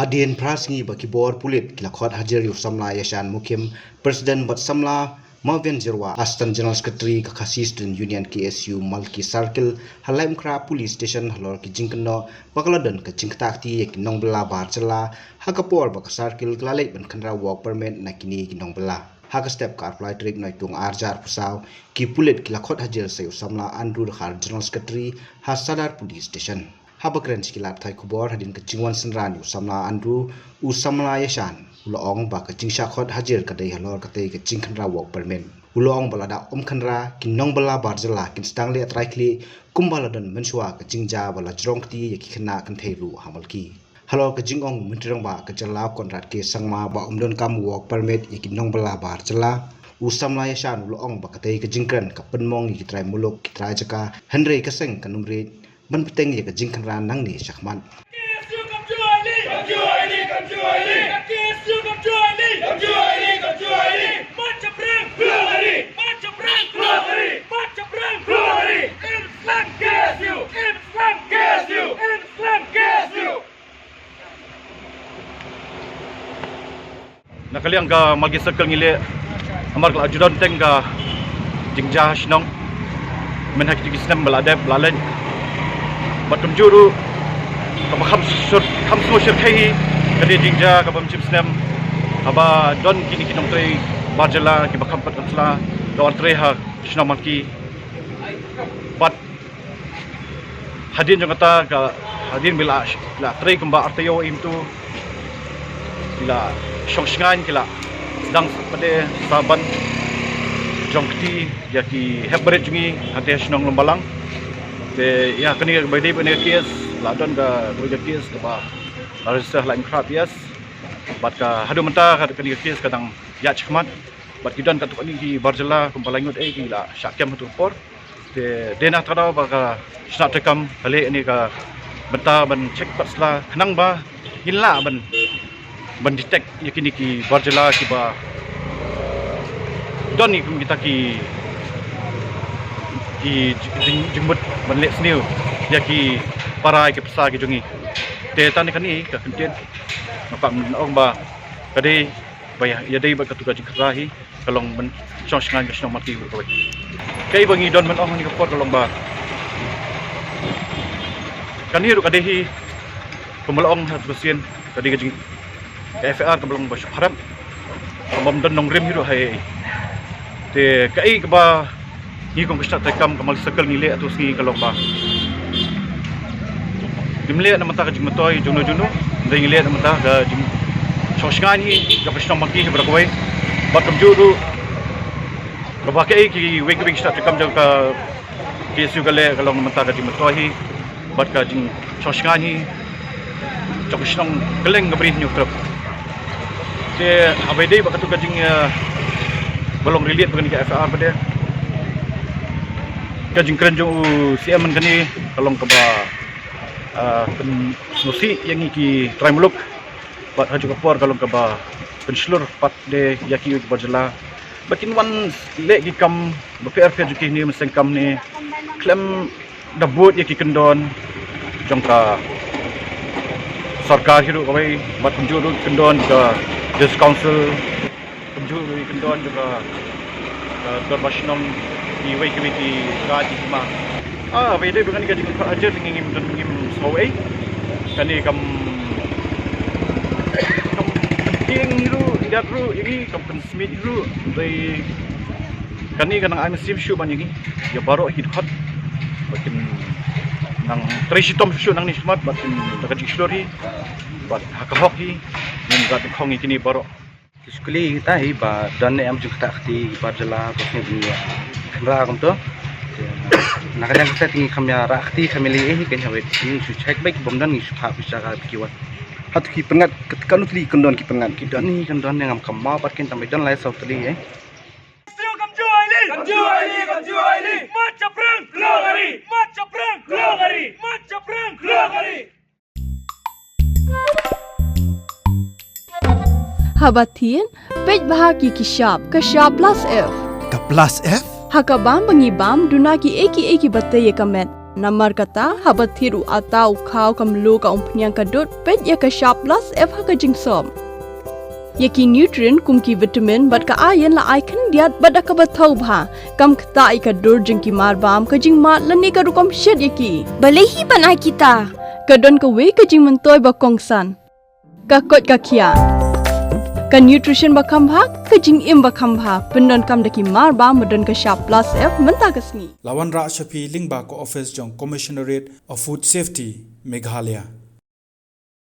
Adien prasngi baki bor pulit kilakot hajar yu samla yashan mukim Presiden bat samla Mavian Jirwa Assistant General Secretary Kakasi Student Union KSU Malki Circle Halaim Kra Police Station halor ki jingkeno bakaladan ke jingktakti yak nong bela barcela hakapor bak circle klalek ban khandra work permit nakini ki nong bela haka step car fly trick noitung arjar pusau ki pulit kilakot hajar sayu samla Andrew Khar General Secretary Hasadar Police Station habakren skilat thai kubor hadin ke jingwan senran yu samla Andrew u samla yashan ulong ba ka jingsa khot hajar kadai halor katai ke jingkhandra work permit ulong balada khandra kinong bala barjala kin stangle atraikli kumbaladan mensua ka jingja bala jrongti yaki khna kan theiru hamalki halor ka jingong mentrang ba ka jala kontrat ke sangma ba umdon kam work permit yaki nong bala barjala usam la yashan ulong ba katai ka jingkran ka penmong yaki trai muluk ki trai jaka henry ka seng kanumri ban peteng yaka jingkhandra nangni sakman Nakaliang ka magi circle ngile amar ka ajudan teng ka jingja shnong menhak tigisnam balade balalen batum juru ka kham so shir khai kade jingja ka bam chipsnam aba don kini kinong trei barjala ki bakham pat ansla don trei ha shnong maki bat hadin jangata ka hadin bila la trei kumba artayo imtu bila Shongsngan kila sedang pada saban jongkti yaki hebret jungi hati senang lembalang te ya kini badi bani kias ladon ga roja kias ba arsa lain krap yes bat ka hadu menta ka kini kias kadang ya chkhmat bat kidan ka tukani ki barjala kumpalangut ki la syakem tu por te dena tada ba ka snap tekam kali ini ka menta ban cek pasla kenang ba hilla ban detect yakini ki barjala ki ba don ni kita ki jembut ban lek sniu yaki parai ki pesa ki jungi te tan kani ka content nampak ong ba kade bayah ya dei ba katuga jingkrahi kalong ban chosngan ka snong mati ko kai bangi don man ong ni ko kalong ba kani ru kadehi pemulong hat besien kade jing FR belum basuk harap kabam dan nong rim hiru hai te kai ba ni kong kesta tekam kamal sekal nile atau singi kalong ba dimle na mata ka jing matoy juno dai nile na mata ga jing soshngani ga pasno maki brakoi batum juru ba kai ki wek sta tekam jang ka kesu gale kalong mata ka jing matoy bat ka jing soshngani chokisnong geleng gabri nyukrap te abede ba katu kajing belum relate begini ke FR pada kajing keren jo CM kani kalong ke ba pensusi yang iki try muluk bat haju kapor kalong ke ba penslur pat de yaki barjala bakin wan le gi kam ba PRF juki ni meseng kam ni klem dabut yaki kendon jongka sarkar hidup kami bat penjuru kendon ke Des Council penjuru kendon juga berbasnom di wiki gaji cuma beda dengan gaji aja dengan ngim sawe kani kam penting itu tidak ru ini kam smith itu dari kani kanang I'm sim shoe ban ini ya baru hot bakin nang tresitom shoe nang ni smart bakin gaji story bat hockey yang gat khong kini baru sekali kita hi ba dan am juga tak di barjala ko ni khandra kom to nakadang kita tingi khamya rakti family hi kan hawet ni su check back bomdan ni su pha bisa ka kiwat hat ki pengat ketika nutli kendon ki pengat ki dan ni kendon yang am kamma pat kin tamai dan lai sautli Kam juali macaprang glogari Habatin page bahagi kishap kashap plus F Ka plus F? hakabam bangibam duna ki eki batte ye kamet Namar kata habat thiru atau kau kamlu ka umpnyang kadut pet ya ka sharp plus F ha ka jingsom. Yaki nutrient kumki vitamin bat ka iron la ai kan diat bat ka bathau bha kam kta i ka dur jingki mar bam ka jing mat lani ka rukom shed yaki. Balehi banai kita. Ka don ka we ka jing mentoy ba kongsan. Ka kot ka kia. Ka nutrition ba khambha ka jing im ba khambha pendon kam daki mar bam madon ka sharp plus F menta ka sngi. Lawan Ra Shafi Lingba ko office jong Commissionerate of Food Safety Meghalaya.